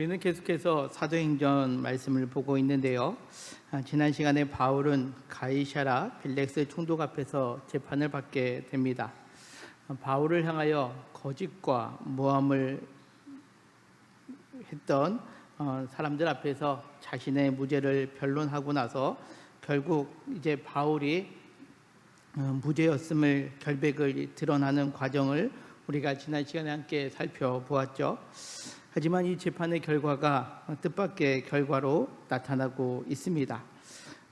우리는 계속해서 사도행전 말씀을 보고 있는데요. 지난 시간에 바울은 가이사랴 벨렉스 총독 앞에서 재판을 받게 됩니다. 바울을 향하여 거짓과 모함을 했던 사람들 앞에서 자신의 무죄를 변론하고 나서 결국 이제 바울이 무죄였음을 결백을 드러나는 과정을 우리가 지난 시간에 함께 살펴보았죠. 하지만 이 재판의 결과가 뜻밖의 결과로 나타나고 있습니다.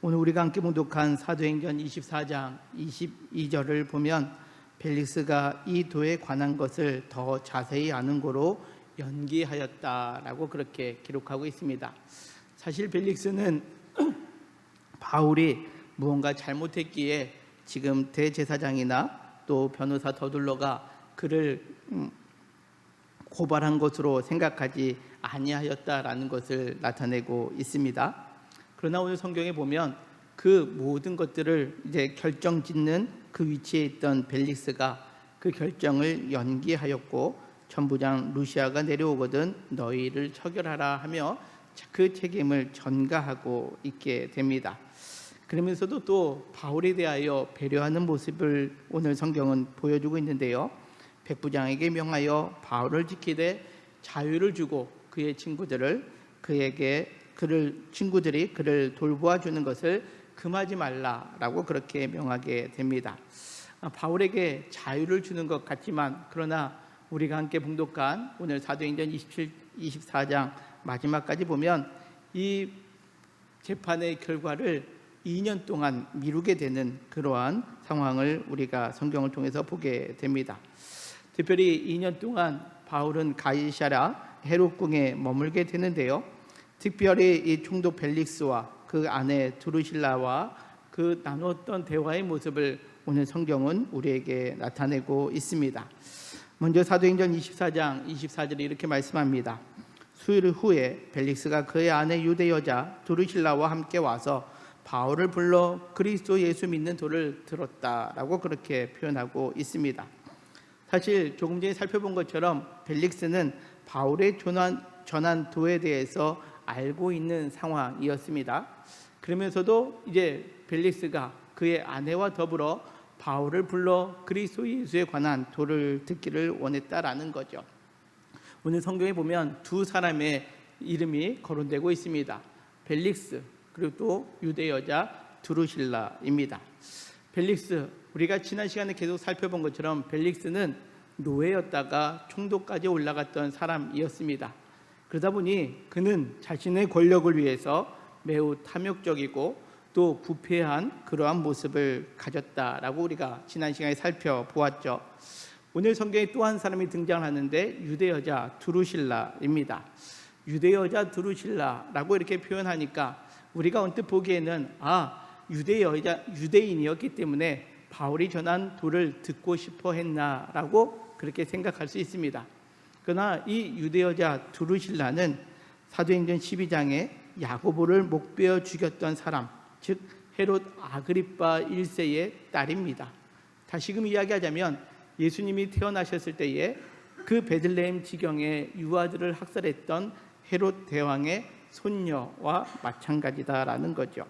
오늘 우리가 함께 봉독한 사도행전 24장 22절을 보면 벨릭스가 이 도에 관한 것을 더 자세히 아는 고로 연기하였다라고 그렇게 기록하고 있습니다. 사실 벨릭스는 바울이 무언가 잘못했기에 지금 대제사장이나 또 변호사 더둘러가 그를 고발한 것으로 생각하지 아니하였다라는 것을 나타내고 있습니다. 그러나 오늘 성경에 보면 그 모든 것들을 이제 결정짓는 그 위치에 있던 벨릭스가 그 결정을 연기하였고 천부장 루시아가 내려오거든 너희를 처결하라 하며 그 책임을 전가하고 있게 됩니다. 그러면서도 또 바울에 대하여 배려하는 모습을 오늘 성경은 보여주고 있는데요. 백부장에게 명하여 바울을 지키되 자유를 주고 그의 친구들이 그를 돌보아 주는 것을 금하지 말라라고 그렇게 명하게 됩니다. 바울에게 자유를 주는 것 같지만 그러나 우리가 함께 봉독한 오늘 사도행전 24장 마지막까지 보면 이 재판의 결과를 2년 동안 미루게 되는 그러한 상황을 우리가 성경을 통해서 보게 됩니다. 특별히 2년 동안 바울은 가이사랴 헤롯궁에 머물게 되는데요. 특별히 이 총독 벨릭스와 그 아내 드루실라와 그 나눴던 대화의 모습을 오늘 성경은 우리에게 나타내고 있습니다. 먼저 사도행전 24장 24절에 이렇게 말씀합니다. 수일 후에 벨릭스가 그의 아내 유대 여자 드루실라와 함께 와서 바울을 불러 그리스도 예수 믿는 도를 들었다라고 그렇게 표현하고 있습니다. 사실 조금 전에 살펴본 것처럼 벨릭스는 바울의 전한 도에 대해서 알고 있는 상황이었습니다. 그러면서도 이제 벨릭스가 그의 아내와 더불어 바울을 불러 그리스도 예수에 관한 도를 듣기를 원했다라는 거죠. 오늘 성경에 보면 두 사람의 이름이 거론되고 있습니다. 벨릭스 그리고 또 유대 여자 드루실라입니다. 벨릭스, 우리가 지난 시간에 계속 살펴본 것처럼 벨릭스는 노예였다가 총독까지 올라갔던 사람이었습니다. 그러다 보니 그는 자신의 권력을 위해서 매우 탐욕적이고 또 부패한 그러한 모습을 가졌다라고 우리가 지난 시간에 살펴보았죠. 오늘 성경에 또 한 사람이 등장하는데 유대 여자 드루실라입니다. 유대 여자 드루실라라고 이렇게 표현하니까 우리가 언뜻 보기에는 유대인이었기 때문에 바울이 전한 도를 듣고 싶어 했나라고 그렇게 생각할 수 있습니다. 그러나 이 유대 여자 드루실라는 사도행전 12장에 야고보를 목베어 죽였던 사람, 즉 헤롯 아그리파 1세의 딸입니다. 다시금 이야기하자면 예수님이 태어나셨을 때에 그 베들레헴 지경의 유아들을 학살했던 헤롯 대왕의 손녀와 마찬가지다라는 거죠.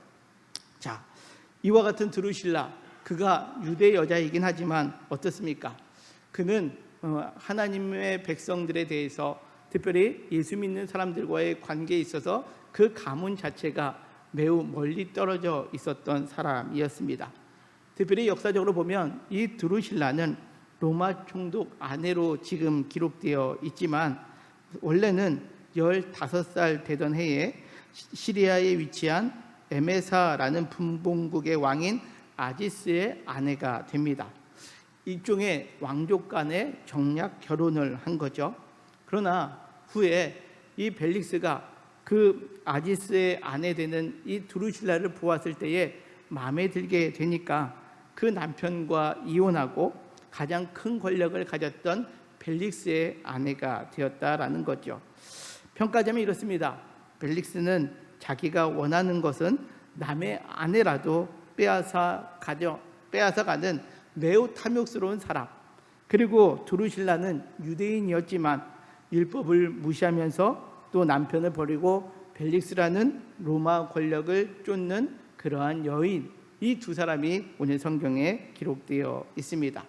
자, 이와 같은 드루실라, 그가 유대 여자이긴 하지만 어떻습니까? 그는 하나님의 백성들에 대해서 특별히 예수 믿는 사람들과의 관계에 있어서 그 가문 자체가 매우 멀리 떨어져 있었던 사람이었습니다. 특별히 역사적으로 보면 이 드루실라는 로마 총독 아내로 지금 기록되어 있지만 원래는 15살 되던 해에 시리아에 위치한 에메사라는 분봉국의 왕인 아지스의 아내가 됩니다. 일종의 왕족 간의 정략 결혼을 한 거죠. 그러나 후에 이 벨릭스가 그 아지스의 아내 되는 이 드루실라를 보았을 때에 마음에 들게 되니까 그 남편과 이혼하고 가장 큰 권력을 가졌던 벨릭스의 아내가 되었다라는 거죠. 평가자면 이렇습니다. 벨릭스는 자기가 원하는 것은 남의 아내라도 빼앗아 가는 매우 탐욕스러운 사람, 그리고 드루실라는 유대인이었지만 율법을 무시하면서 또 남편을 버리고 벨릭스라는 로마 권력을 쫓는 그러한 여인, 이 두 사람이 오늘 성경에 기록되어 있습니다.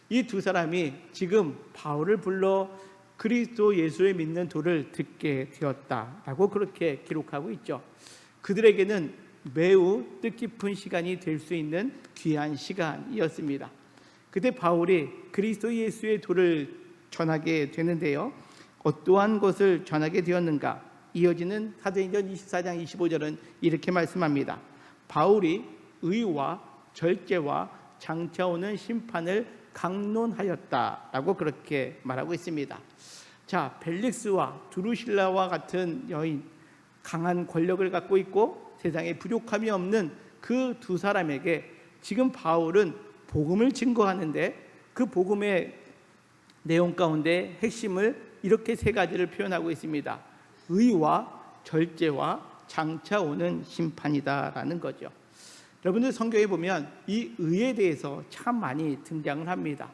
이 두 사람이 지금 바울을 불러 그리스도 예수를 믿는 도를 듣게 되었다라고 그렇게 기록하고 있죠. 그들에게는 매우 뜻깊은 시간이 될 수 있는 귀한 시간이었습니다. 그때 바울이 그리스도 예수의 도를 전하게 되는데요. 어떠한 것을 전하게 되었는가? 이어지는 사도행전 24장 25절은 이렇게 말씀합니다. 바울이 의와 절제와 장차 오는 심판을 강론하였다라고 그렇게 말하고 있습니다. 자, 벨릭스와 두루실라와 같은 여인, 강한 권력을 갖고 있고 세상에 부족함이 없는 그 두 사람에게 지금 바울은 복음을 증거하는데 그 복음의 내용 가운데 핵심을 이렇게 세 가지를 표현하고 있습니다. 의와 절제와 장차 오는 심판이다라는 거죠. 여러분들 성경에 보면 이 의에 대해서 참 많이 등장을 합니다.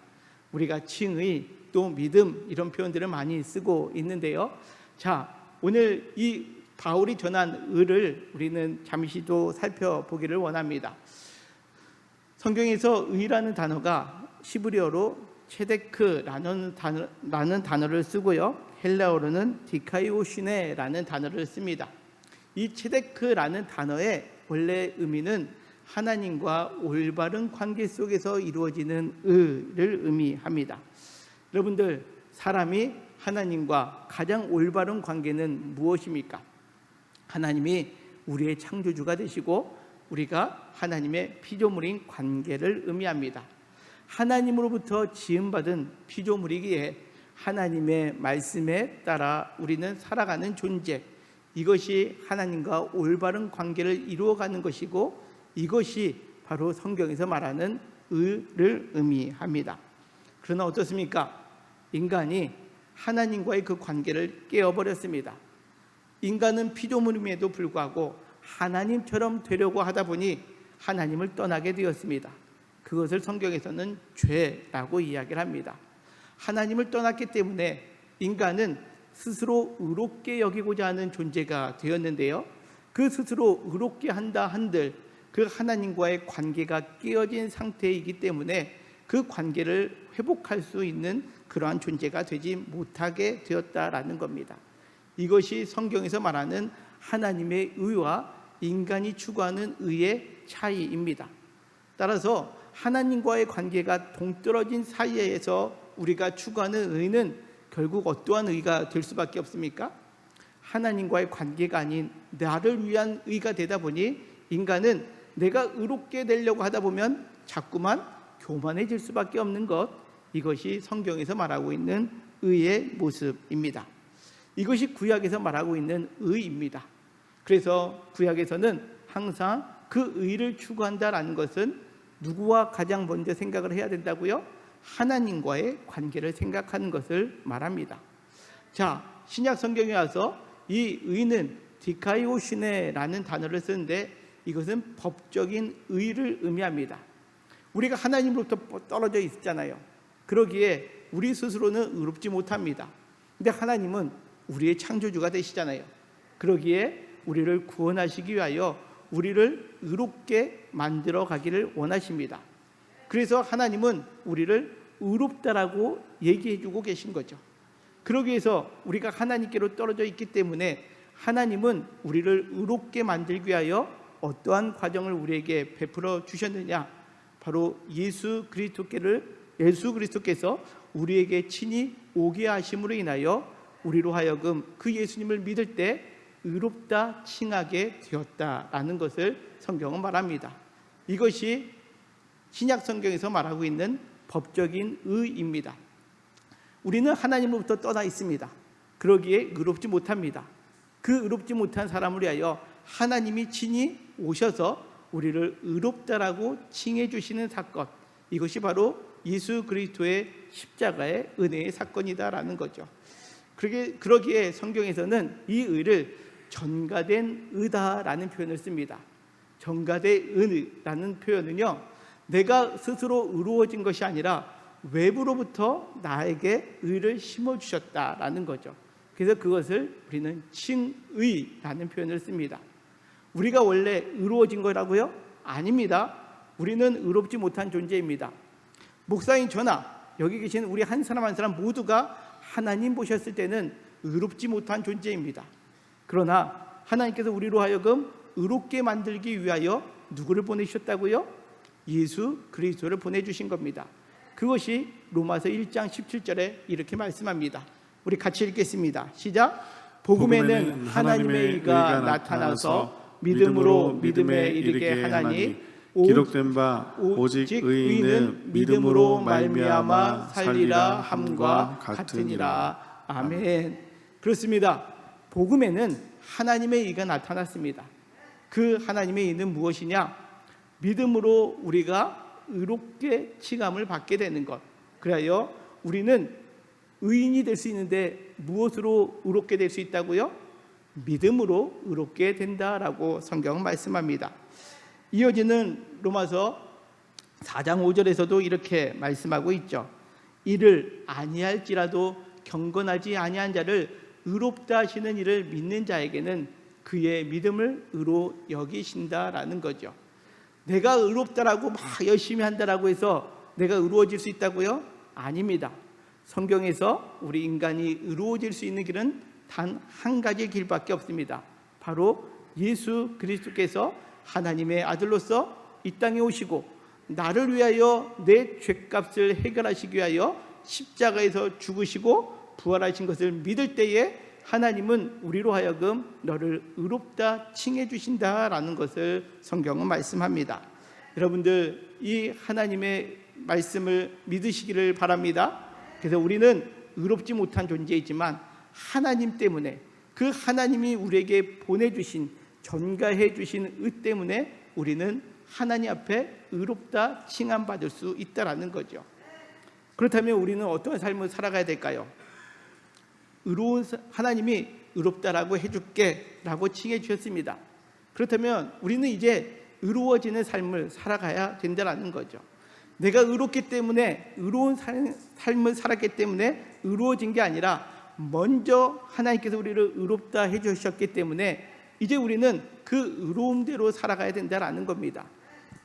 우리가 칭의, 또 믿음 이런 표현들을 많이 쓰고 있는데요. 자, 오늘 이 바울이 전한 의를 우리는 잠시 또 살펴보기를 원합니다. 성경에서 의라는 단어가 히브리어로 체데크라는 단어를 쓰고요. 헬라어로는 디카이오시네라는 단어를 씁니다. 이 체데크라는 단어의 원래 의미는 하나님과 올바른 관계 속에서 이루어지는 의를 의미합니다. 여러분들, 사람이 하나님과 가장 올바른 관계는 무엇입니까? 하나님이 우리의 창조주가 되시고 우리가 하나님의 피조물인 관계를 의미합니다. 하나님으로부터 지음받은 피조물이기에 하나님의 말씀에 따라 우리는 살아가는 존재, 이것이 하나님과 올바른 관계를 이루어가는 것이고 이것이 바로 성경에서 말하는 의를 의미합니다. 그러나 어떻습니까? 인간이 하나님과의 그 관계를 깨어버렸습니다. 인간은 피조물임에도 불구하고 하나님처럼 되려고 하다 보니 하나님을 떠나게 되었습니다. 그것을 성경에서는 죄라고 이야기를 합니다. 하나님을 떠났기 때문에 인간은 스스로 의롭게 여기고자 하는 존재가 되었는데요. 그 스스로 의롭게 한다 한들 그 하나님과의 관계가 깨어진 상태이기 때문에 그 관계를 회복할 수 있는 그러한 존재가 되지 못하게 되었다라는 겁니다. 이것이 성경에서 말하는 하나님의 의와 인간이 추구하는 의의 차이입니다. 따라서 하나님과의 관계가 동떨어진 사이에서 우리가 추구하는 의는 결국 어떠한 의가 될 수밖에 없습니까? 하나님과의 관계가 아닌 나를 위한 의가 되다 보니 인간은 내가 의롭게 되려고 하다 보면 자꾸만 교만해질 수밖에 없는 것, 이것이 성경에서 말하고 있는 의의 모습입니다. 이것이 구약에서 말하고 있는 의입니다. 그래서 구약에서는 항상 그 의를 추구한다라는 것은 누구와 가장 먼저 생각을 해야 된다고요? 하나님과의 관계를 생각하는 것을 말합니다. 자, 신약 성경에 와서 이 의는 디카이오시네라는 단어를 쓰는데 이것은 법적인 의를 의미합니다. 우리가 하나님으로부터 떨어져 있잖아요. 그러기에 우리 스스로는 의롭지 못합니다. 근데 하나님은 우리의 창조주가 되시잖아요. 그러기에 우리를 구원하시기 위하여 우리를 의롭게 만들어 가기를 원하십니다. 그래서 하나님은 우리를 의롭다라고 얘기해 주고 계신 거죠. 그러기 위해서 우리가 하나님께로 떨어져 있기 때문에 하나님은 우리를 의롭게 만들기 위하여 어떠한 과정을 우리에게 베풀어 주셨느냐? 바로 예수 그리스도께서 우리에게 친히 오게 하심으로 인하여 우리로 하여금 그 예수님을 믿을 때 의롭다 칭하게 되었다라는 것을 성경은 말합니다. 이것이 신약 성경에서 말하고 있는 법적인 의입니다. 우리는 하나님으로부터 떠나 있습니다. 그러기에 의롭지 못합니다. 그 의롭지 못한 사람을 위하여 하나님이 친히 오셔서 우리를 의롭다라고 칭해 주시는 사건, 이것이 바로 예수 그리스도의 십자가의 은혜의 사건이다라는 거죠. 그러기에 성경에서는 이 의를 전가된 의다라는 표현을 씁니다. 전가된 의라는 표현은요, 내가 스스로 의로워진 것이 아니라 외부로부터 나에게 의를 심어주셨다라는 거죠. 그래서 그것을 우리는 칭의라는 표현을 씁니다. 우리가 원래 의로워진 거라고요? 아닙니다. 우리는 의롭지 못한 존재입니다. 목사인 저나 여기 계신 우리 한 사람 한 사람 모두가 하나님 보셨을 때는 의롭지 못한 존재입니다. 그러나 하나님께서 우리로 하여금 의롭게 만들기 위하여 누구를 보내주셨다고요? 예수 그리스도를 보내주신 겁니다. 그것이 로마서 1장 17절에 이렇게 말씀합니다. 우리 같이 읽겠습니다. 시작. 복음에는 하나님의 의가 나타나서 믿음으로 믿음에 이르게 하나니 기록된 바 오직 의인은 믿음으로 말미암아 살리라 함과 같으니라. 아멘. 그렇습니다. 복음에는 하나님의 의가 나타났습니다. 그 하나님의 의는 무엇이냐? 믿음으로 우리가 의롭게 칭함을 받게 되는 것. 그래야 우리는 의인이 될 수 있는데 무엇으로 의롭게 될 수 있다고요? 믿음으로 의롭게 된다라고 성경은 말씀합니다. 이어지는 로마서 4장 5절에서도 이렇게 말씀하고 있죠. 이를 아니할지라도 경건하지 아니한 자를 의롭다 하시는 이를 믿는 자에게는 그의 믿음을 의로 여기신다라는 거죠. 내가 의롭다라고 막 열심히 한다라고 해서 내가 의로워질 수 있다고요? 아닙니다. 성경에서 우리 인간이 의로워질 수 있는 길은 단 한 가지 길밖에 없습니다. 바로 예수 그리스도께서 하나님의 아들로서 이 땅에 오시고 나를 위하여 내 죄값을 해결하시기 위하여 십자가에서 죽으시고 부활하신 것을 믿을 때에 하나님은 우리로 하여금 너를 의롭다 칭해 주신다라는 것을 성경은 말씀합니다. 여러분들 이 하나님의 말씀을 믿으시기를 바랍니다. 그래서 우리는 의롭지 못한 존재이지만 하나님 때문에 그 하나님이 우리에게 보내주신 전가해 주신 의 때문에 우리는 하나님 앞에 의롭다 칭함받을 수 있다라는 거죠. 그렇다면 우리는 어떤 삶을 살아가야 될까요? 의로운 하나님이 의롭다라고 해줄게 라고 칭해 주셨습니다. 그렇다면 우리는 이제 의로워지는 삶을 살아가야 된다는 거죠. 내가 의롭기 때문에 의로운 삶을 살았기 때문에 의로워진 게 아니라 먼저 하나님께서 우리를 의롭다 해주셨기 때문에 이제 우리는 그 의로움대로 살아가야 된다는 겁니다.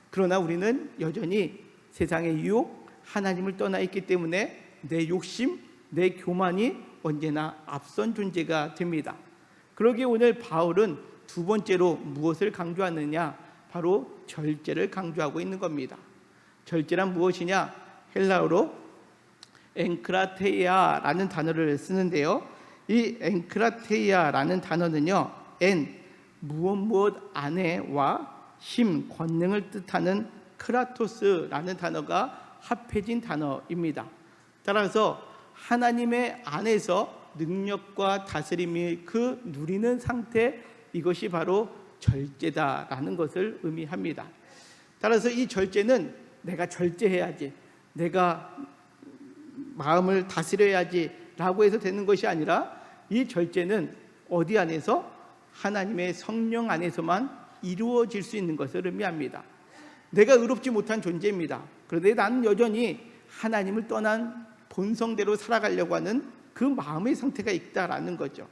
그러나 우리는 여전히 세상의 유혹, 하나님을 떠나 있기 때문에 내 욕심, 내 교만이 언제나 앞선 존재가 됩니다. 그러기에 오늘 바울은 두 번째로 무엇을 강조하느냐? 바로 절제를 강조하고 있는 겁니다. 절제란 무엇이냐? 헬라어로 엔크라테이아라는 단어를 쓰는데요. 이 엔크라테이아라는 단어는요, 무엇 안에와 힘, 권능을 뜻하는 크라토스라는 단어가 합해진 단어입니다. 따라서 하나님의 안에서 능력과 다스림이 그 누리는 상태, 이것이 바로 절제다라는 것을 의미합니다. 따라서 이 절제는 내가 절제해야지, 내가 마음을 다스려야지 라고 해서 되는 것이 아니라 이 절제는 어디 안에서? 하나님의 성령 안에서만 이루어질 수 있는 것을 의미합니다. 내가 의롭지 못한 존재입니다. 그런데 나는 여전히 하나님을 떠난 본성대로 살아가려고 하는 그 마음의 상태가 있다라는 거죠.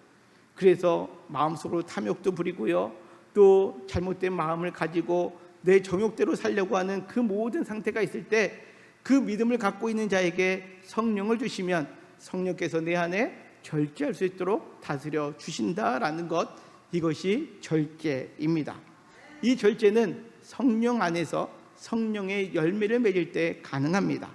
그래서 마음속으로 탐욕도 부리고요, 또 잘못된 마음을 가지고 내 정욕대로 살려고 하는 그 모든 상태가 있을 때 그 믿음을 갖고 있는 자에게 성령을 주시면 성령께서 내 안에 절제할 수 있도록 다스려 주신다라는 것, 이것이 절제입니다. 이 절제는 성령 안에서 성령의 열매를 맺을 때 가능합니다.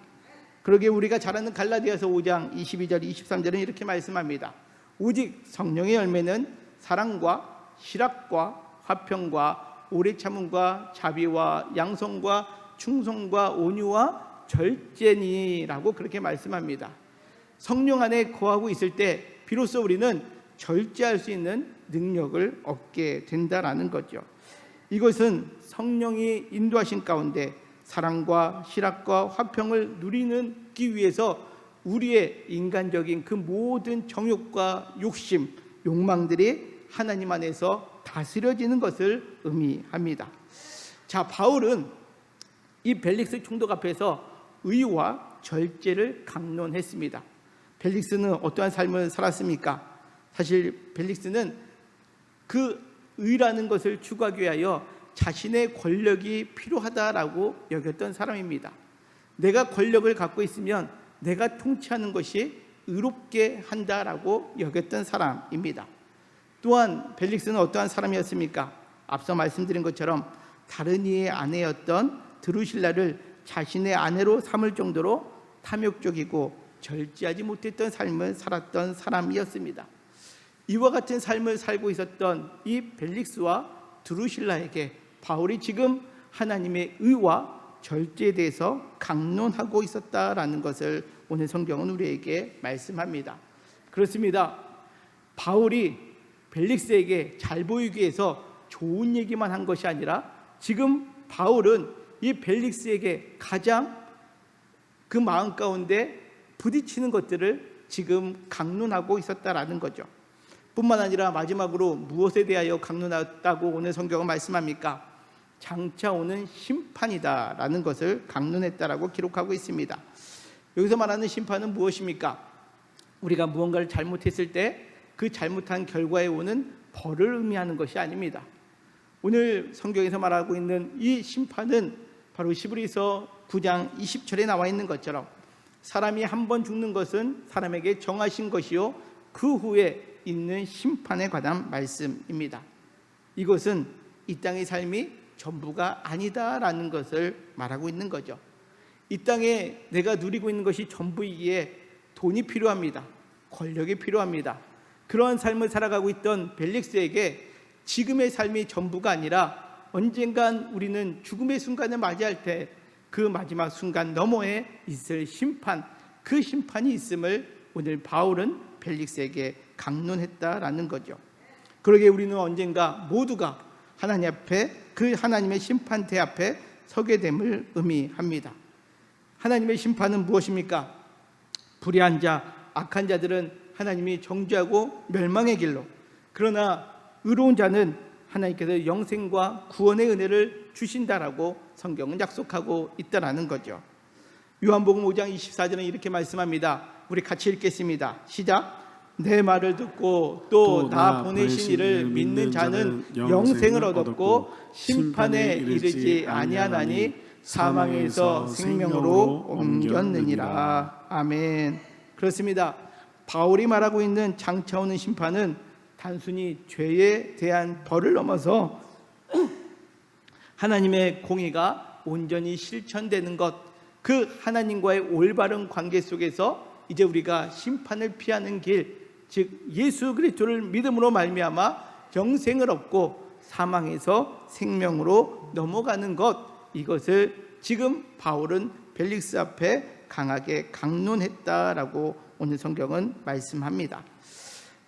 그러기에 우리가 잘 아는 갈라디아서 5장 22절 23절은 이렇게 말씀합니다. 오직 성령의 열매는 사랑과 실학과 화평과 오래 참음과 자비와 양성과 충성과 온유와 절제니라고 그렇게 말씀합니다. 성령 안에 거하고 있을 때 비로소 우리는 절제할 수 있는 능력을 얻게 된다라는 거죠. 이것은 성령이 인도하신 가운데 사랑과 실학과 화평을 누리기 위해서 우리의 인간적인 그 모든 정욕과 욕심, 욕망들이 하나님 안에서 다스려지는 것을 의미합니다. 자, 바울은 이 벨릭스 총독 앞에서 의와 절제를 강론했습니다. 벨릭스는 어떠한 삶을 살았습니까? 사실 벨릭스는 그 의라는 것을 추구하기 위하여 자신의 권력이 필요하다라고 여겼던 사람입니다. 내가 권력을 갖고 있으면 내가 통치하는 것이 의롭게 한다라고 여겼던 사람입니다. 또한 벨릭스는 어떠한 사람이었습니까? 앞서 말씀드린 것처럼 다른 이의 아내였던 드루실라를 자신의 아내로 삼을 정도로 탐욕적이고 절제하지 못했던 삶을 살았던 사람이었습니다. 이와 같은 삶을 살고 있었던 이 벨릭스와 드루실라에게 바울이 지금 하나님의 의와 절제에 대해서 강론하고 있었다라는 것을 오늘 성경은 우리에게 말씀합니다. 그렇습니다. 바울이 벨릭스에게 잘 보이기 위해서 좋은 얘기만 한 것이 아니라 지금 바울은 이 벨릭스에게 가장 그 마음 가운데 부딪히는 것들을 지금 강론하고 있었다라는 거죠. 뿐만 아니라 마지막으로 무엇에 대하여 강론했다고 오늘 성경은 말씀합니까? 장차 오는 심판이다라는 것을 강론했다라고 기록하고 있습니다. 여기서 말하는 심판은 무엇입니까? 우리가 무언가를 잘못했을 때 그 잘못한 결과에 오는 벌을 의미하는 것이 아닙니다. 오늘 성경에서 말하고 있는 이 심판은 바로 히브리서 9장 20절에 나와 있는 것처럼 사람이 한 번 죽는 것은 사람에게 정하신 것이요 그 후에 있는 심판에 관한 말씀입니다. 이것은 이 땅의 삶이 전부가 아니다라는 것을 말하고 있는 거죠. 이 땅에 내가 누리고 있는 것이 전부이기에 돈이 필요합니다. 권력이 필요합니다. 그러한 삶을 살아가고 있던 벨릭스에게 지금의 삶이 전부가 아니라 언젠간 우리는 죽음의 순간을 맞이할 때 그 마지막 순간 너머에 있을 심판, 그 심판이 있음을 오늘 바울은 벨릭스에게 강론했다라는 거죠. 그러기에 우리는 언젠가 모두가 하나님 앞에 그 하나님의 심판대 앞에 서게 됨을 의미합니다. 하나님의 심판은 무엇입니까? 불의한 자, 악한 자들은 하나님이 정죄하고 멸망의 길로, 그러나 의로운 자는 하나님께서 영생과 구원의 은혜를 주신다라고 성경은 약속하고 있다라는 거죠. 요한복음 5장 24절은 이렇게 말씀합니다. 우리 같이 읽겠습니다. 시작. 내 말을 듣고 또 나 보내신 이를 믿는 자는 영생을 얻었고 심판에 이르지 아니하나니 사망에서 생명으로 옮겼느니라. 아멘. 그렇습니다. 바울이 말하고 있는 장차 오는 심판은 단순히 죄에 대한 벌을 넘어서 하나님의 공의가 온전히 실천되는 것, 그 하나님과의 올바른 관계 속에서 이제 우리가 심판을 피하는 길, 즉 예수 그리스도를 믿음으로 말미암아 영생을 얻고 사망에서 생명으로 넘어가는 것, 이것을 지금 바울은 벨릭스 앞에 강하게 강론했다라고 오늘 성경은 말씀합니다.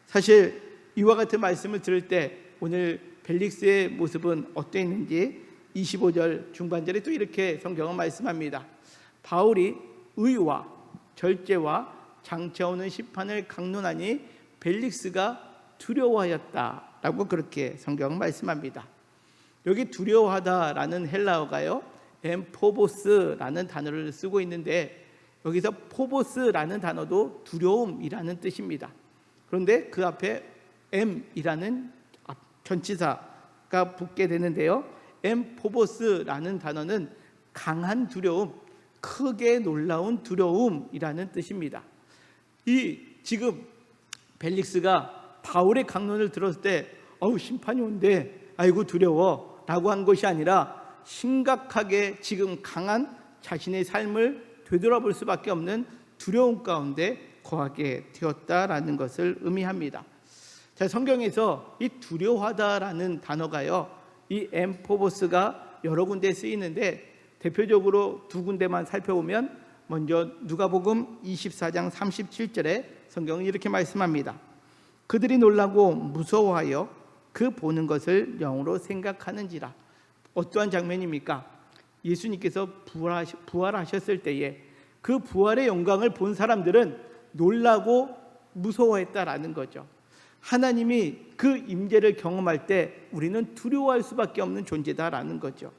사실 이와 같은 말씀을 들을 때 오늘 벨릭스의 모습은 어땠는지 25절 중반절에 또 이렇게 성경은 말씀합니다. 바울이 의와 절제와 장차 오는 심판을 강론하니 벨릭스가 두려워하였다라고 그렇게 성경은 말씀합니다. 여기 두려워하다라는 헬라어가요 엠포보스라는 단어를 쓰고 있는데 여기서 포보스라는 단어도 두려움이라는 뜻입니다. 그런데 그 앞에 M이라는 전치사가 붙게 되는데요, 엠포보스라는 단어는 강한 두려움, 크게 놀라운 두려움이라는 뜻입니다. 이 지금 벨릭스가 바울의 강론을 들었을 때 심판이 온대, 아이고 두려워 라고 한 것이 아니라 심각하게 지금 강한 자신의 삶을 되돌아볼 수밖에 없는 두려움 가운데 거하게 되었다라는 것을 의미합니다. 자, 성경에서 이 두려워하다라는 단어가요, 이 엠포보스가 여러 군데 쓰이는데 대표적으로 두 군데만 살펴보면 먼저 누가복음 24장 37절에 성경은 이렇게 말씀합니다. 그들이 놀라고 무서워하여 그 보는 것을 영으로 생각하는지라. 어떠한 장면입니까? 예수님께서 부활하셨을 때에 그 부활의 영광을 본 사람들은 놀라고 무서워했다라는 거죠. 하나님이 그 임재를 경험할 때 우리는 두려워할 수밖에 없는 존재다라는 거죠.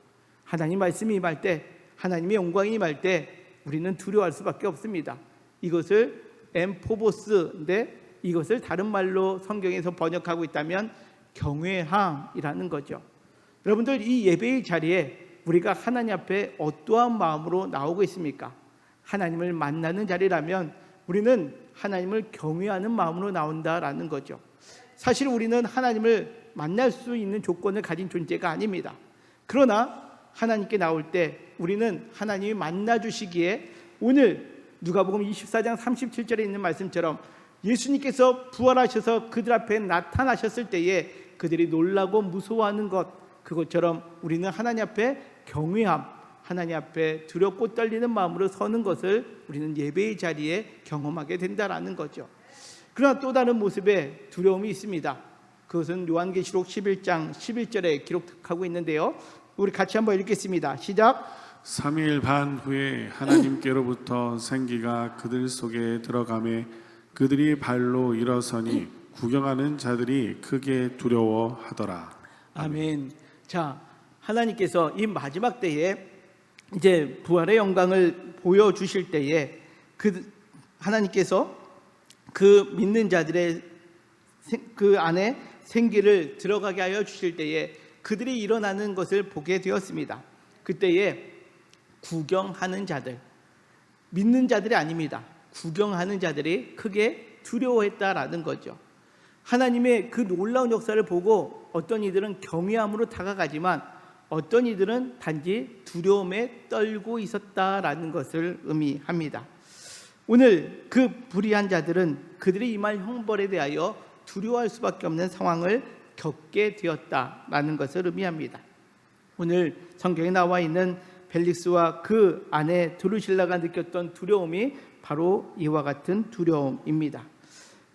하나님 말씀이 임할 때, 하나님의 영광이 임할 때 우리는 두려워할 수밖에 없습니다. 이것을 엠포보스인데 이것을 다른 말로 성경에서 번역하고 있다면 경외함이라는 거죠. 여러분들, 이 예배의 자리에 우리가 하나님 앞에 어떠한 마음으로 나오고 있습니까? 하나님을 만나는 자리라면 우리는 하나님을 경외하는 마음으로 나온다라는 거죠. 사실 우리는 하나님을 만날 수 있는 조건을 가진 존재가 아닙니다. 그러나 하나님께 나올 때 우리는 하나님이 만나 주시기에, 오늘 누가복음 24장 37절에 있는 말씀처럼 예수님께서 부활하셔서 그들 앞에 나타나셨을 때에 그들이 놀라고 무서워하는 것, 그것처럼 우리는 하나님 앞에 경외함, 하나님 앞에 두렵고 떨리는 마음으로 서는 것을 우리는 예배의 자리에 경험하게 된다라는 거죠. 그러나 또 다른 모습의 두려움이 있습니다. 그것은 요한계시록 11장 11절에 기록하고 있는데요, 우리 같이 한번 읽겠습니다. 시작. 3일 반 후에 하나님께로부터 생기가 그들 속에 들어가매 그들이 발로 일어서니 구경하는 자들이 크게 두려워하더라. 아멘. 자, 하나님께서 이 마지막 때에 이제 부활의 영광을 보여주실 때에 하나님께서 그 믿는 자들의 그 안에 생기를 들어가게 하여 주실 때에 그들이 일어나는 것을 보게 되었습니다. 그때에 구경하는 자들, 믿는 자들이 아닙니다. 구경하는 자들이 크게 두려워했다라는 거죠. 하나님의 그 놀라운 역사를 보고 어떤 이들은 경외함으로 다가가지만 어떤 이들은 단지 두려움에 떨고 있었다라는 것을 의미합니다. 오늘 그 불의한 자들은 그들이 임할 형벌에 대하여 두려워할 수밖에 없는 상황을 겪게 되었다라는 것을 의미합니다. 오늘 성경에 나와 있는 벨릭스와 그 아내 드루실라가 느꼈던 두려움이 바로 이와 같은 두려움입니다.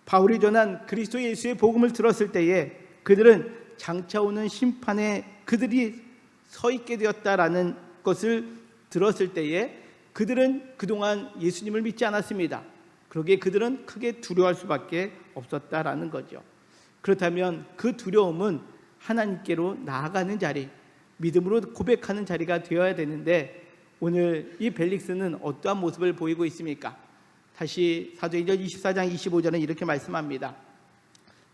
바울이 전한 그리스도 예수의 복음을 들었을 때에 그들은 장차 오는 심판에 그들이 서 있게 되었다라는 것을 들었을 때에 그들은 그동안 예수님을 믿지 않았습니다. 그러기에 그들은 크게 두려워할 수밖에 없었다라는 거죠. 그렇다면 그 두려움은 하나님께로 나아가는 자리, 믿음으로 고백하는 자리가 되어야 되는데, 오늘 이 벨릭스는 어떠한 모습을 보이고 있습니까? 다시 사도행전 24장 25절은 이렇게 말씀합니다.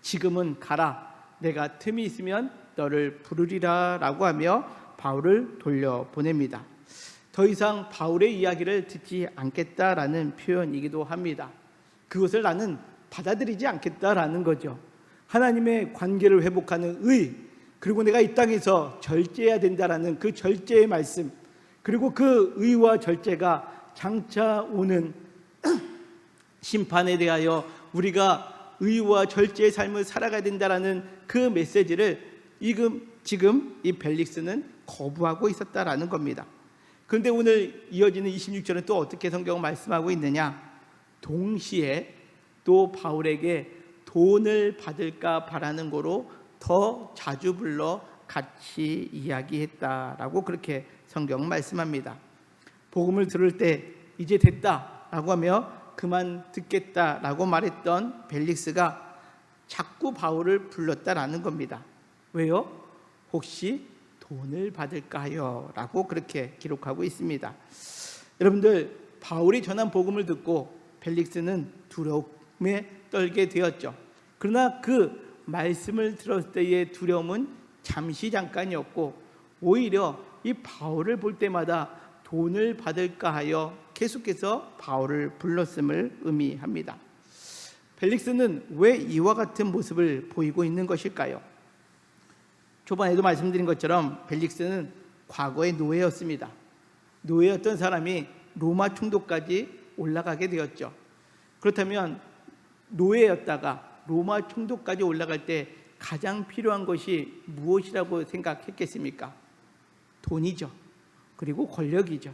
지금은 가라, 내가 틈이 있으면 너를 부르리라 라고 하며 바울을 돌려보냅니다. 더 이상 바울의 이야기를 듣지 않겠다라는 표현이기도 합니다. 그것을 나는 받아들이지 않겠다라는 거죠. 하나님의 관계를 회복하는 의, 그리고 내가 이 땅에서 절제해야 된다라는 그 절제의 말씀, 그리고 그 의와 절제가 장차 오는 심판에 대하여 우리가 의와 절제의 삶을 살아가야 된다라는 그 메시지를 지금 이 벨릭스는 거부하고 있었다라는 겁니다. 그런데 오늘 이어지는 26절은 또 어떻게 성경은 말씀하고 있느냐? 동시에 또 바울에게 돈을 받을까 바라는 거로 더 자주 불러 같이 이야기했다라고 그렇게 성경은 말씀합니다. 복음을 들을 때 이제 됐다라고 하며 그만 듣겠다라고 말했던 벨릭스가 자꾸 바울을 불렀다라는 겁니다. 왜요? 혹시 돈을 받을까요? 라고 그렇게 기록하고 있습니다. 여러분들, 바울이 전한 복음을 듣고 벨릭스는 두려움에 떨게 되었죠. 그러나 그 말씀을 들었을 때의 두려움은 잠시 잠깐이었고, 오히려 이 바울을 볼 때마다 돈을 받을까 하여 계속해서 바울을 불렀음을 의미합니다. 벨릭스는 왜 이와 같은 모습을 보이고 있는 것일까요? 초반에도 말씀드린 것처럼 벨릭스는 과거의 노예였습니다. 노예였던 사람이 로마 총독까지 올라가게 되었죠. 그렇다면 노예였다가 로마 총독까지 올라갈 때 가장 필요한 것이 무엇이라고 생각했겠습니까? 돈이죠. 그리고 권력이죠.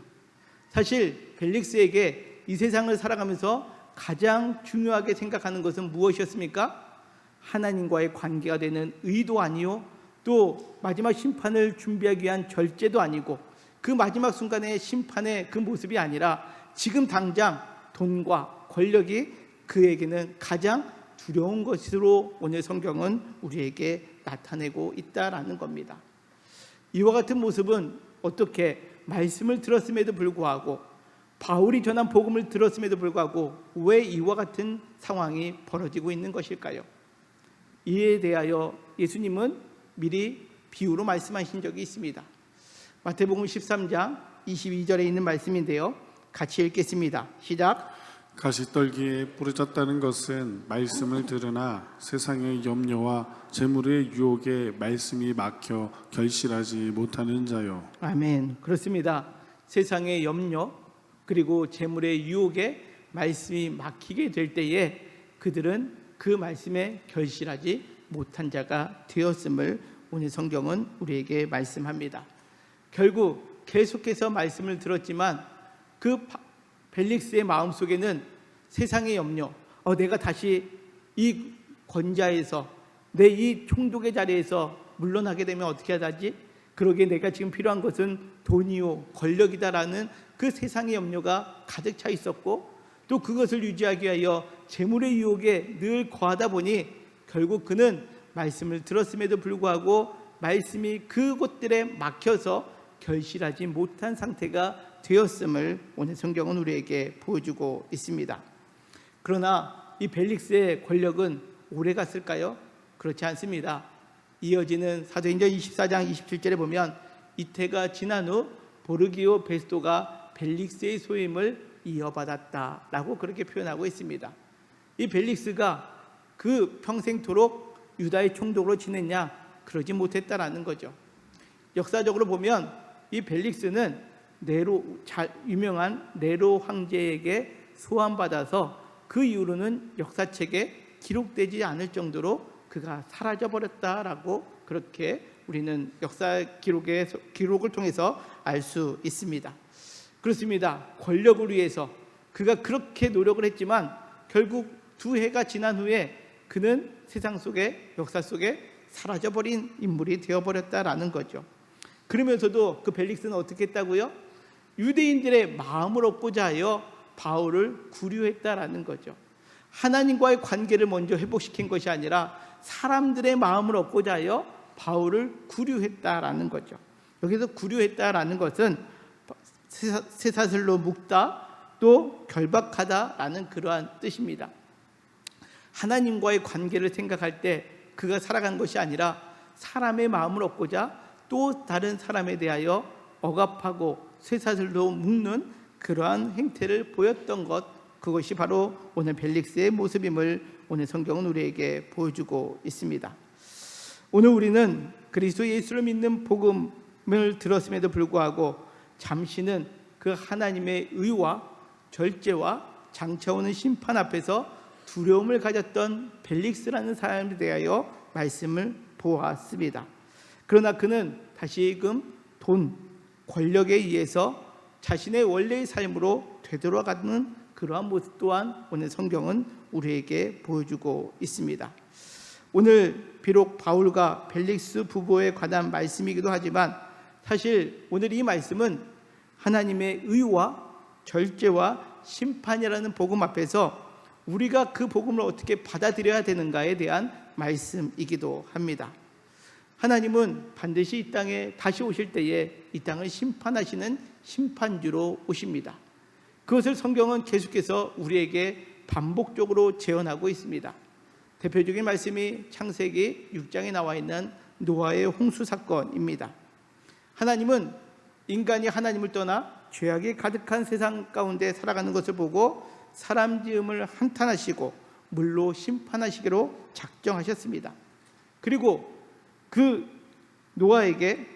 사실 벨릭스에게 이 세상을 살아가면서 가장 중요하게 생각하는 것은 무엇이었습니까? 하나님과의 관계가 되는 의도 아니요, 또 마지막 심판을 준비하기 위한 절제도 아니고, 그 마지막 순간의 심판의 그 모습이 아니라 지금 당장 돈과 권력이 그에게는 가장 두려운 것으로 오늘 성경은 우리에게 나타내고 있다라는 겁니다. 이와 같은 모습은 어떻게 말씀을 들었음에도 불구하고 바울이 전한 복음을 들었음에도 불구하고 왜 이와 같은 상황이 벌어지고 있는 것일까요? 이에 대하여 예수님은 미리 비유로 말씀하신 적이 있습니다. 마태복음 13장 22절에 있는 말씀인데요, 같이 읽겠습니다. 시작. 가시떨기에 부러졌다는 것은 말씀을 들으나 세상의 염려와 재물의 유혹에 말씀이 막혀 결실하지 못하는 자요. 아멘. 그렇습니다. 세상의 염려 그리고 재물의 유혹에 말씀이 막히게 될 때에 그들은 그 말씀에 결실하지 못한 자가 되었음을 오늘 성경은 우리에게 말씀합니다. 결국 계속해서 말씀을 들었지만 그 벨릭스의 마음속에는 세상의 염려, 내가 다시 이 권좌에서 내 이 총독의 자리에서 물러나게 되면 어떻게 하지? 그러기에 내가 지금 필요한 것은 돈이요 권력이다라는 그 세상의 염려가 가득 차 있었고, 또 그것을 유지하기 위하여 재물의 유혹에 늘 거하다 보니 결국 그는 말씀을 들었음에도 불구하고 말씀이 그곳들에 막혀서 결실하지 못한 상태가 되었음을 오늘 성경은 우리에게 보여주고 있습니다. 그러나 이 벨릭스의 권력은 오래 갔을까요? 그렇지 않습니다. 이어지는 사도행전 24장 27절에 보면 이태가 지난 후 보르기오 베스토가 벨릭스의 소임을 이어받았다라고 그렇게 표현하고 있습니다. 이 벨릭스가 그 평생토록 유다의 총독으로 지냈냐? 그러지 못했다라는 거죠. 역사적으로 보면 이 벨릭스는 네로, 유명한 네로 황제에게 소환받아서 그 이후로는 역사책에 기록되지 않을 정도로 그가 사라져버렸다라고 그렇게 우리는 역사 기록을 통해서 알 수 있습니다. 그렇습니다. 권력을 위해서 그가 그렇게 노력을 했지만 결국 2해가 지난 후에 그는 세상 속에, 역사 속에 사라져버린 인물이 되어버렸다라는 거죠. 그러면서도 그 벨릭스는 어떻게 했다고요? 유대인들의 마음을 얻고자 하여 바울을 구류했다라는 거죠. 하나님과의 관계를 먼저 회복시킨 것이 아니라 사람들의 마음을 얻고자 하여 바울을 구류했다라는 거죠. 여기서 구류했다라는 것은 쇠사슬로 묶다, 또 결박하다라는 그러한 뜻입니다. 하나님과의 관계를 생각할 때 그가 살아간 것이 아니라 사람의 마음을 얻고자 또 다른 사람에 대하여 억압하고 쇠사슬로 묶는 그러한 행태를 보였던 것, 그것이 바로 오늘 벨릭스의 모습임을 오늘 성경은 우리에게 보여주고 있습니다. 오늘 우리는 그리스도 예수를 믿는 복음을 들었음에도 불구하고 잠시는 그 하나님의 의와 절제와 장차오는 심판 앞에서 두려움을 가졌던 벨릭스라는 사람에 대하여 말씀을 보았습니다. 그러나 그는 다시금 돈, 권력에 의해서 자신의 원래의 삶으로 되돌아가는 그러한 모습 또한 오늘 성경은 우리에게 보여주고 있습니다. 오늘 비록 바울과 벨릭스 부부에 관한 말씀이기도 하지만 사실 오늘 이 말씀은 하나님의 의와 절제와 심판이라는 복음 앞에서 우리가 그 복음을 어떻게 받아들여야 되는가에 대한 말씀이기도 합니다. 하나님은 반드시 이 땅에 다시 오실 때에 이 땅을 심판하시는 심판주로 오십니다. 그것을 성경은 계속해서 우리에게 반복적으로 재현하고 있습니다. 대표적인 말씀이 창세기 6장에 나와 있는 노아의 홍수 사건입니다. 하나님은 인간이 하나님을 떠나 죄악이 가득한 세상 가운데 살아가는 것을 보고 사람 지음을 한탄하시고 물로 심판하시기로 작정하셨습니다. 그리고 그 노아에게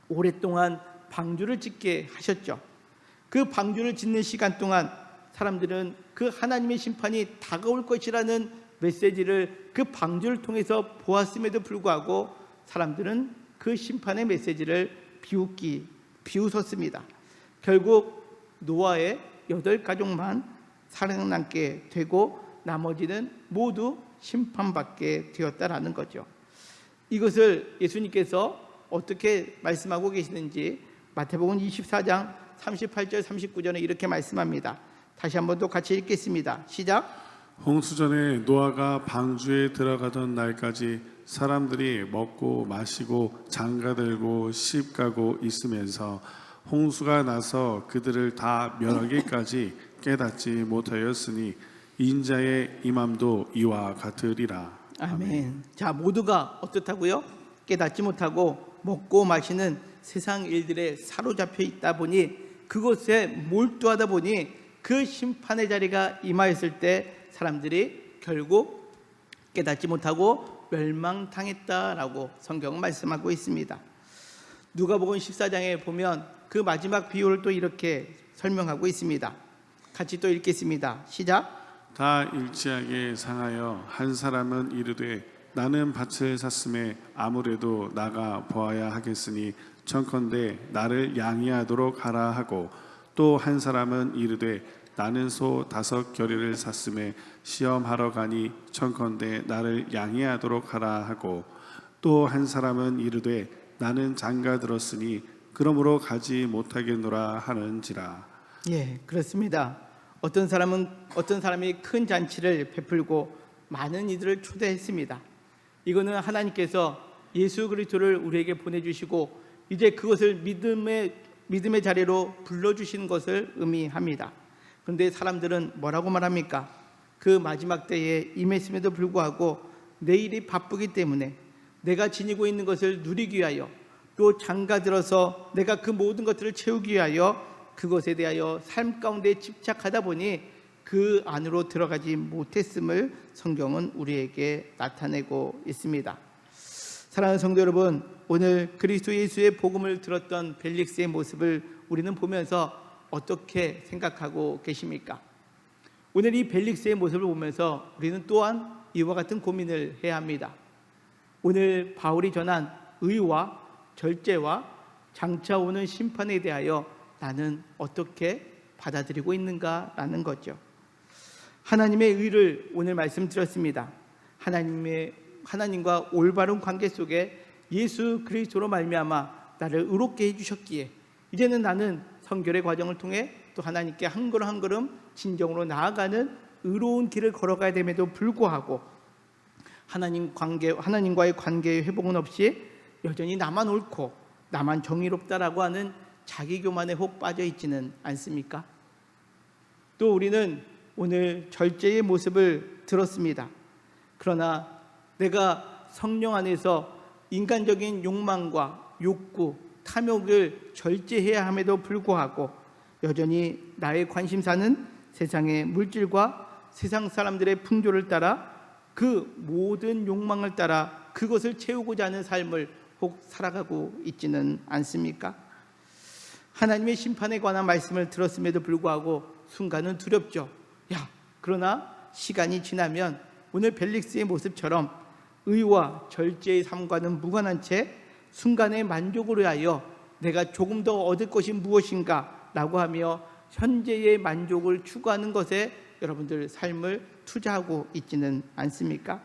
오랫동안 방주를 짓게 하셨죠. 그 방주를 짓는 시간 동안 사람들은 그 하나님의 심판이 다가올 것이라는 메시지를 그 방주를 통해서 보았음에도 불구하고 사람들은 그 심판의 메시지를 비웃었습니다. 결국 노아의 8가족만 살아남게 되고 나머지는 모두 심판받게 되었다라는 거죠. 이것을 예수님께서 어떻게 말씀하고 계시는지 마태복음 24장 38절 39절에 이렇게 말씀합니다. 다시 한번 또 같이 읽겠습니다. 시작. 홍수전에 노아가 방주에 들어가던 날까지 사람들이 먹고 마시고 장가들고 시집가고 있으면서 홍수가 나서 그들을 다 멸하기까지 깨닫지 못하였으니 인자의 임함도 이와 같으리라. 아멘. 자, 모두가 어떻다고요? 깨닫지 못하고 먹고 마시는 세상 일들에 사로잡혀 있다 보니, 그것에 몰두하다 보니 그 심판의 자리가 임하였을 때 사람들이 결국 깨닫지 못하고 멸망당했다라고 성경은 말씀하고 있습니다. 누가복음 14장에 보면 그 마지막 비유를 또 이렇게 설명하고 있습니다. 같이 또 읽겠습니다. 시작. 다 일치하게 상하여 한 사람은 이르되 나는 밭을 샀음에 아무래도 나가 보아야 하겠으니 청컨대 나를 양이하도록 하라 하고, 또 한 사람은 이르되 나는 소 5 겨레를 샀음에 시험하러 가니 청컨대 나를 양이하도록 하라 하고, 또 한 사람은 이르되 나는 장가 들었으니 그러므로 가지 못하겠노라 하는지라. 예, 그렇습니다. 어떤 사람이 큰 잔치를 베풀고 많은 이들을 초대했습니다. 이거는 하나님께서 예수 그리스도를 우리에게 보내주시고 이제 그것을 믿음의 자리로 불러주시는 것을 의미합니다. 그런데 사람들은 뭐라고 말합니까? 그 마지막 때에 임했음에도 불구하고 내일이 바쁘기 때문에 내가 지니고 있는 것을 누리기 위하여, 또 장가들어서 내가 그 모든 것들을 채우기 위하여 그것에 대하여 삶 가운데 집착하다 보니 그 안으로 들어가지 못했음을 성경은 우리에게 나타내고 있습니다. 사랑하는 성도 여러분, 오늘 그리스도 예수의 복음을 들었던 벨릭스의 모습을 우리는 보면서 어떻게 생각하고 계십니까? 오늘 이 벨릭스의 모습을 보면서 우리는 또한 이와 같은 고민을 해야 합니다. 오늘 바울이 전한 의와 절제와 장차 오는 심판에 대하여 나는 어떻게 받아들이고 있는가라는 거죠. 하나님의 의를 오늘 말씀드렸습니다. 하나님과 올바른 관계 속에 예수 그리스도로 말미암아 나를 의롭게 해주셨기에 이제는 나는 성결의 과정을 통해 또 하나님께 한 걸음 한 걸음 진정으로 나아가는 의로운 길을 걸어가야 됨에도 불구하고 하나님과의 관계의 회복은 없이 여전히 나만 옳고 나만 정의롭다라고 하는 자기 교만에 혹 빠져 있지는 않습니까? 또 우리는 오늘 절제의 모습을 들었습니다. 그러나 내가 성령 안에서 인간적인 욕망과 욕구, 탐욕을 절제해야 함에도 불구하고 여전히 나의 관심사는 세상의 물질과 세상 사람들의 풍조를 따라 그 모든 욕망을 따라 그것을 채우고자 하는 삶을 혹 살아가고 있지는 않습니까? 하나님의 심판에 관한 말씀을 들었음에도 불구하고 순간은 두렵죠. 그러나 시간이 지나면 오늘 벨릭스의 모습처럼 의와 절제의 삶과는 무관한 채 순간의 만족을 위하여 내가 조금 더 얻을 것이 무엇인가 라고 하며 현재의 만족을 추구하는 것에 여러분들 삶을 투자하고 있지는 않습니까?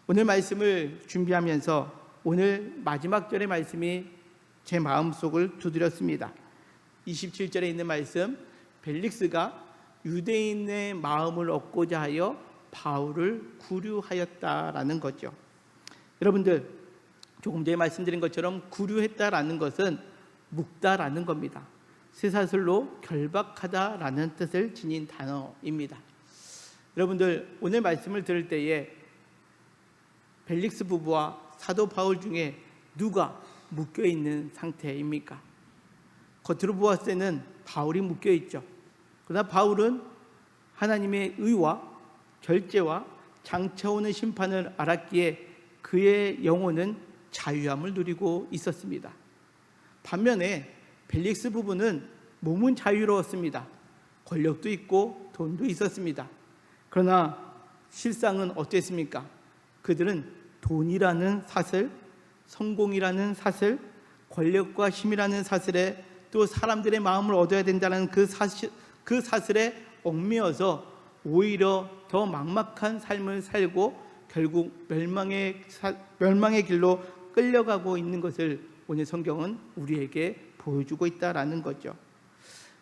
오늘 말씀을 준비하면서 오늘 마지막 절의 말씀이 제 마음속을 두드렸습니다. 27절에 있는 말씀, 벨릭스가 유대인의 마음을 얻고자 하여 바울을 구류하였다라는 거죠. 여러분들, 조금 전에 말씀드린 것처럼 구류했다라는 것은 묵다라는 겁니다. 쇠사슬로 결박하다라는 뜻을 지닌 단어입니다. 여러분들, 오늘 말씀을 들을 때에 벨릭스 부부와 사도 바울 중에 누가 묶여있는 상태입니까? 겉으로 보았을 때는 바울이 묶여있죠. 그러나 바울은 하나님의 의와 절제와 장차 오는 심판을 알았기에 그의 영혼은 자유함을 누리고 있었습니다. 반면에 벨릭스 부부는 몸은 자유로웠습니다. 권력도 있고 돈도 있었습니다. 그러나 실상은 어땠습니까? 그들은 돈이라는 사슬, 성공이라는 사슬, 권력과 힘이라는 사슬에 또 사람들의 마음을 얻어야 된다는 그 사슬에 얽매여서 오히려 더 막막한 삶을 살고 결국 멸망의 길로 끌려가고 있는 것을 오늘 성경은 우리에게 보여주고 있다라는 거죠.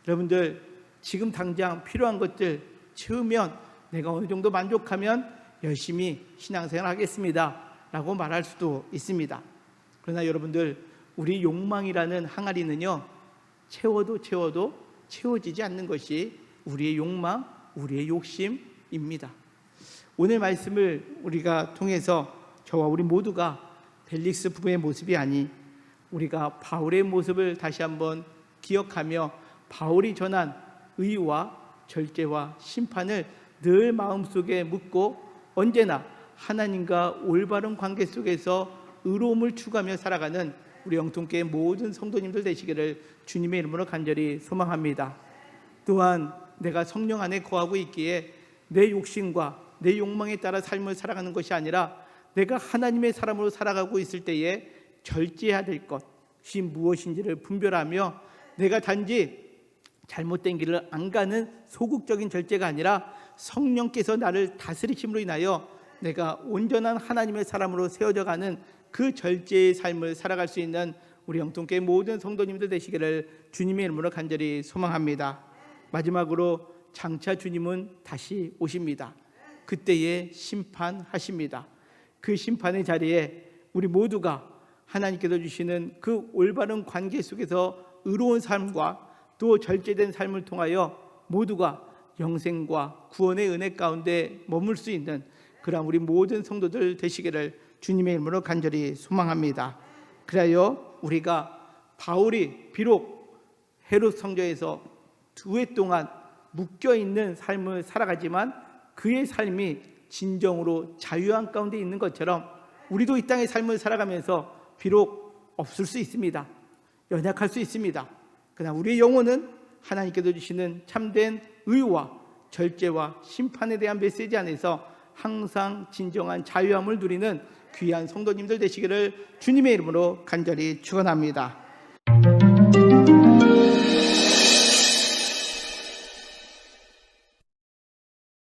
여러분들, 지금 당장 필요한 것들 채우면 내가 어느 정도 만족하면 열심히 신앙생활 하겠습니다 라고 말할 수도 있습니다. 그러나 여러분들, 우리 욕망이라는 항아리는요, 채워도 채워지지 않는 것이 우리의 욕망, 우리의 욕심입니다. 오늘 말씀을 우리가 통해서 저와 우리 모두가 벨릭스 부부의 모습이 아니 우리가 바울의 모습을 다시 한번 기억하며 바울이 전한 의와 절제와 심판을 늘 마음속에 묻고 언제나 하나님과 올바른 관계 속에서 의로움을 추구하며 살아가는 우리 영통교회 모든 성도님들 되시기를 주님의 이름으로 간절히 소망합니다. 또한 내가 성령 안에 거하고 있기에 내 욕심과 내 욕망에 따라 삶을 살아가는 것이 아니라 내가 하나님의 사람으로 살아가고 있을 때에 절제해야 될 것이 무엇인지를 분별하며 내가 단지 잘못된 길을 안 가는 소극적인 절제가 아니라 성령께서 나를 다스리심으로 인하여 내가 온전한 하나님의 사람으로 세워져 가는 그 절제의 삶을 살아갈 수 있는 우리 영통교회 모든 성도님들 되시기를 주님의 이름으로 간절히 소망합니다. 마지막으로 장차 주님은 다시 오십니다. 그때에 심판하십니다. 그 심판의 자리에 우리 모두가 하나님께서 주시는 그 올바른 관계 속에서 의로운 삶과 또 절제된 삶을 통하여 모두가 영생과 구원의 은혜 가운데 머물 수 있는 그런 우리 모든 성도들 되시기를 주님의 이름으로 간절히 소망합니다. 그래요 우리가 바울이 비록 헤롯 성전에서 2해 동안 묶여있는 삶을 살아가지만 그의 삶이 진정으로 자유한 가운데 있는 것처럼 우리도 이 땅의 삶을 살아가면서 비록 없을 수 있습니다. 연약할 수 있습니다. 그러나 우리의 영혼은 하나님께서 주시는 참된 의와 절제와 심판에 대한 메시지 안에서 항상 진정한 자유함을 누리는 귀한 성도님들 되시기를 주님의 이름으로 간절히 축원합니다.